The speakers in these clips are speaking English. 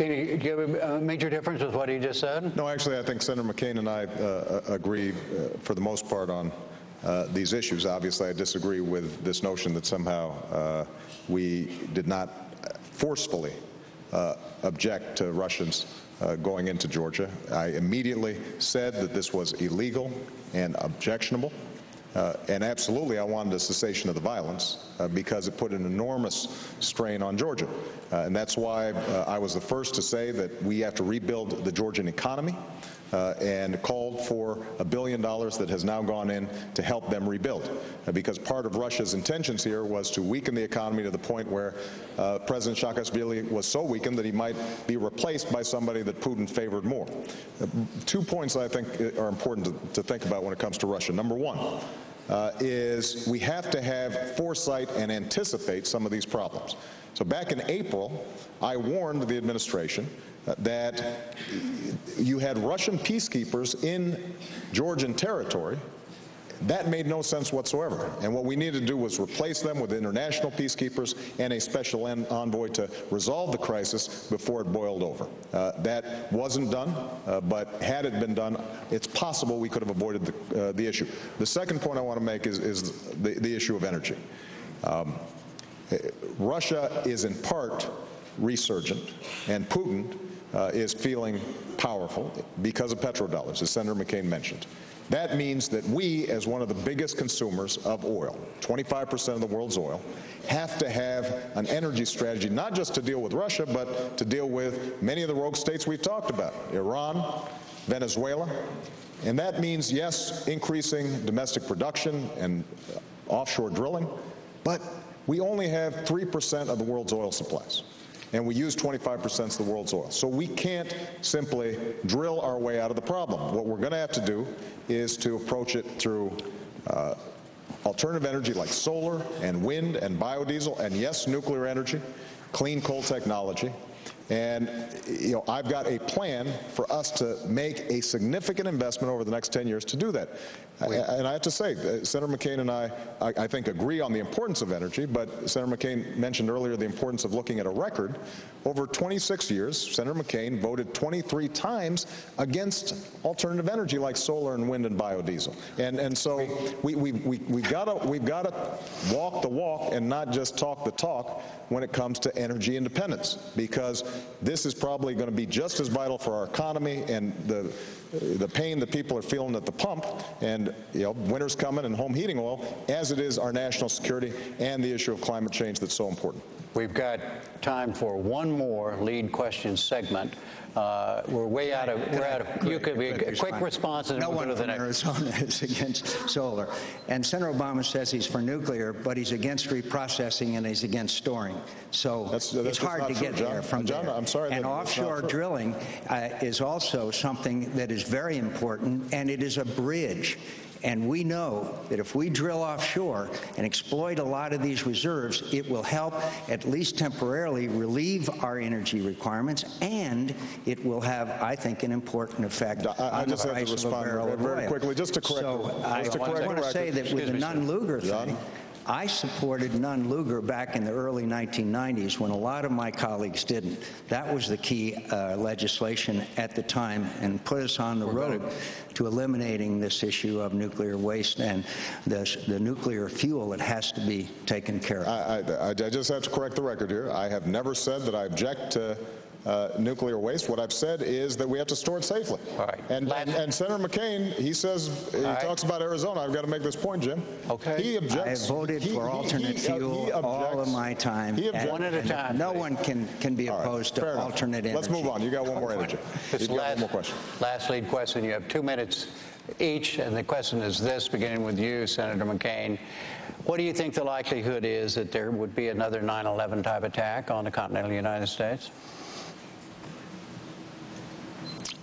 do you have a major difference with what he just said? No, actually, I think Senator McCain and I agree for the most part on these issues. Obviously, I disagree with this notion that somehow we did not forcefully object to Russians going into Georgia. I immediately said that this was illegal and objectionable. And absolutely, I wanted a cessation of the violence because it put an enormous strain on Georgia. And that's why I was the first to say that we have to rebuild the Georgian economy and called for $1 billion that has now gone in to help them rebuild. Because part of Russia's intentions here was to weaken the economy to the point where President Saakashvili was so weakened that he might be replaced by somebody that Putin favored more. 2 points I think are important to think about when it comes to Russia. Number one is we have to have foresight and anticipate some of these problems. So back in April, I warned the administration that you had Russian peacekeepers in Georgian territory. That made no sense whatsoever. And what we needed to do was replace them with international peacekeepers and a special envoy to resolve the crisis before it boiled over. That wasn't done, but had it been done, it's possible we could have avoided the issue. The second point I want to make is the issue of energy. Russia is in part resurgent, and Putin is feeling powerful because of petrodollars, as Senator McCain mentioned. That means that we, as one of the biggest consumers of oil, 25% of the world's oil, have to have an energy strategy, not just to deal with Russia, but to deal with many of the rogue states we've talked about, Iran, Venezuela. And that means, yes, increasing domestic production and offshore drilling, but we only have 3% of the world's oil supplies. And we use 25% of the world's oil. So we can't simply drill our way out of the problem. What we're going to have to do is to approach it through alternative energy like solar and wind and biodiesel, and yes, nuclear energy, clean coal technology. And I've got a plan for us to make a significant investment over the next 10 years to do that. And I have to say, Senator McCain and I think, agree on the importance of energy, but Senator McCain mentioned earlier the importance of looking at a record. Over 26 years, Senator McCain voted 23 times against alternative energy like solar and wind and biodiesel. And so we've got to walk the walk and not just talk the talk when it comes to energy independence, because this is probably going to be just as vital for our economy and the pain that people are feeling at the pump, and winter's coming and home heating oil, as it is our national security and the issue of climate change that's so important. We've got time for one more lead question segment. We're way out of. You could be a quick response, and no we'll go to the next. Arizona is against solar, and Senator Obama says he's for nuclear, but he's against reprocessing and he's against storing. So it's hard to get there from there. I'm sorry. And offshore drilling is also something that is very important, and it is a bridge. And we know that if we drill offshore and exploit a lot of these reserves, it will help, at least temporarily, relieve our energy requirements, and it will have, I think, an important effect on the price of a barrel of oil. Very quickly, just to correct I want to say that with the Nunn-Lugar thing, I supported Nunn-Lugar back in the early 1990s when a lot of my colleagues didn't. That was the key legislation at the time and put us on the road to eliminating this issue of nuclear waste and the nuclear fuel that has to be taken care of. I just have to correct the record here. I have never said that I object to nuclear waste. What I've said is that we have to store it safely. All right. And Senator McCain, he says, he talks about Arizona. I've got to make this point, Jim. Okay. He objects. I voted for alternate fuel all of my time. One at a time. No one can be opposed to alternate energy. Let's move on. You got one more energy. You got one more question. Last lead question. You have 2 minutes each, and the question is this, beginning with you, Senator McCain. What do you think the likelihood is that there would be another 9/11 type attack on the continental United States?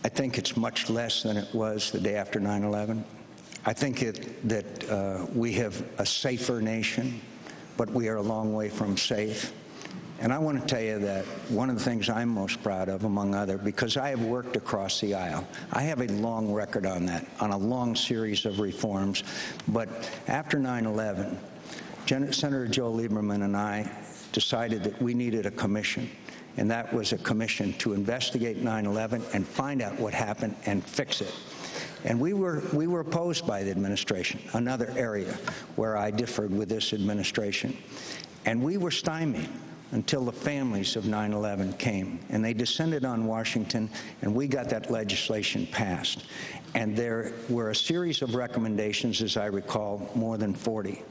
I think it's much less than it was the day after 9/11. I think that we have a safer nation, but we are a long way from safe. And I want to tell you that one of the things I'm most proud of, among other, because I have worked across the aisle. I have a long record on that, on a long series of reforms. But after 9/11, Senator Joe Lieberman and I decided that we needed a commission. and that was a commission to investigate 9/11 and find out what happened and fix it. And we were opposed by the administration, another area where I differed with this administration. And we were stymied until the families of 9/11 came, and they descended on Washington, and we got that legislation passed. And there were a series of recommendations, as I recall, more than 40.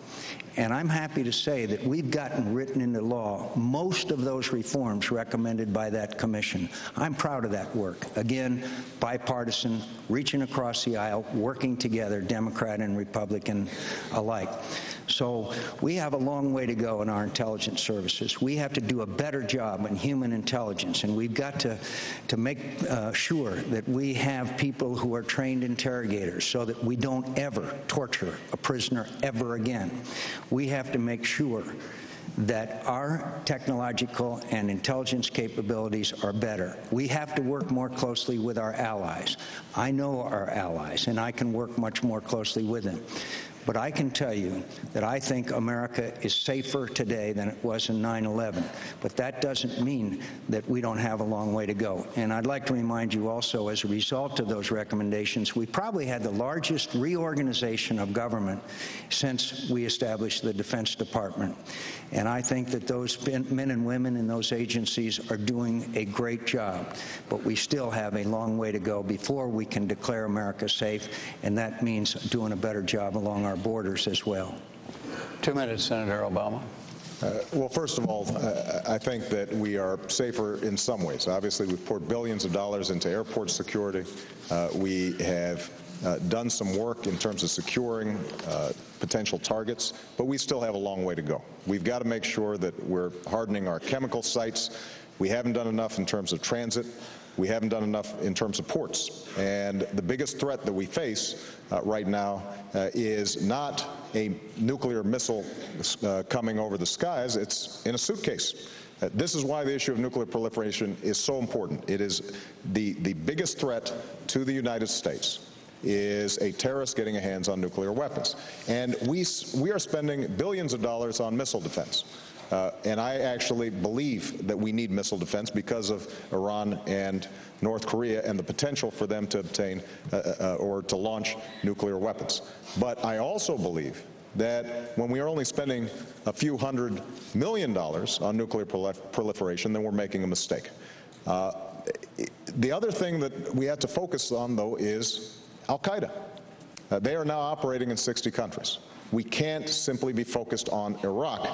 And I'm happy to say that we've gotten written into law most of those reforms recommended by that commission. I'm proud of that work. Again, bipartisan, reaching across the aisle, working together, Democrat and Republican alike. So we have a long way to go in our intelligence services. We have to do a better job in human intelligence, and we've got to make sure that we have people who are trained interrogators so that we don't ever torture a prisoner ever again. We have to make sure that our technological and intelligence capabilities are better. We have to work more closely with our allies. I know our allies, and I can work much more closely with them. But I can tell you that I think America is safer today than it was in 9/11. But that doesn't mean that we don't have a long way to go. And I'd like to remind you also, as a result of those recommendations, we probably had the largest reorganization of government since we established the Defense Department. And I think that those men and women in those agencies are doing a great job. But we still have a long way to go before we can declare America safe, and that means doing a better job along our borders as well. 2 minutes, Senator Obama. Well, first of all, I think that we are safer in some ways. Obviously, we've poured billions of dollars into airport security. We have done some work in terms of securing potential targets, but we still have a long way to go. We've got to make sure that we're hardening our chemical sites. We haven't done enough in terms of transit. We haven't done enough in terms of ports. And the biggest threat that we face right now is not a nuclear missile coming over the skies. It's in a suitcase. This is why the issue of nuclear proliferation is so important. It is the biggest threat to the United States is a terrorist getting a hands on nuclear weapons. And we are spending billions of dollars on missile defense. And I actually believe that we need missile defense because of Iran and North Korea and the potential for them to obtain or to launch nuclear weapons. But I also believe that when we are only spending a few $100 million on nuclear proliferation, then we're making a mistake. The other thing that we have to focus on, though, is Al-Qaeda. They are now operating in 60 countries. We can't simply be focused on Iraq.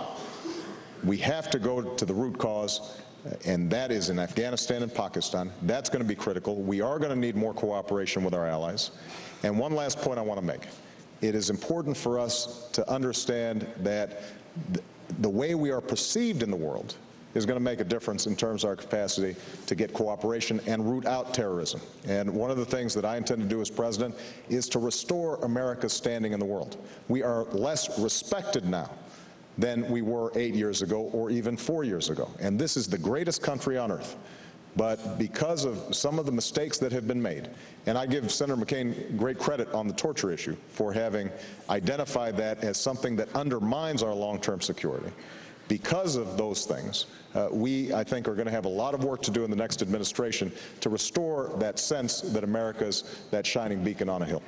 We have to go to the root cause, and that is in Afghanistan and Pakistan. That's going to be critical. We are going to need more cooperation with our allies. And one last point I want to make. It is important for us to understand that the way we are perceived in the world is going to make a difference in terms of our capacity to get cooperation and root out terrorism. And one of the things that I intend to do as president is to restore America's standing in the world. We are less respected now than we were 8 years ago or even 4 years ago. And this is the greatest country on earth. But because of some of the mistakes that have been made, and I give Senator McCain great credit on the torture issue for having identified that as something that undermines our long-term security. Because of those things, we, I think, are going to have a lot of work to do in the next administration to restore that sense that America's that shining beacon on a hill.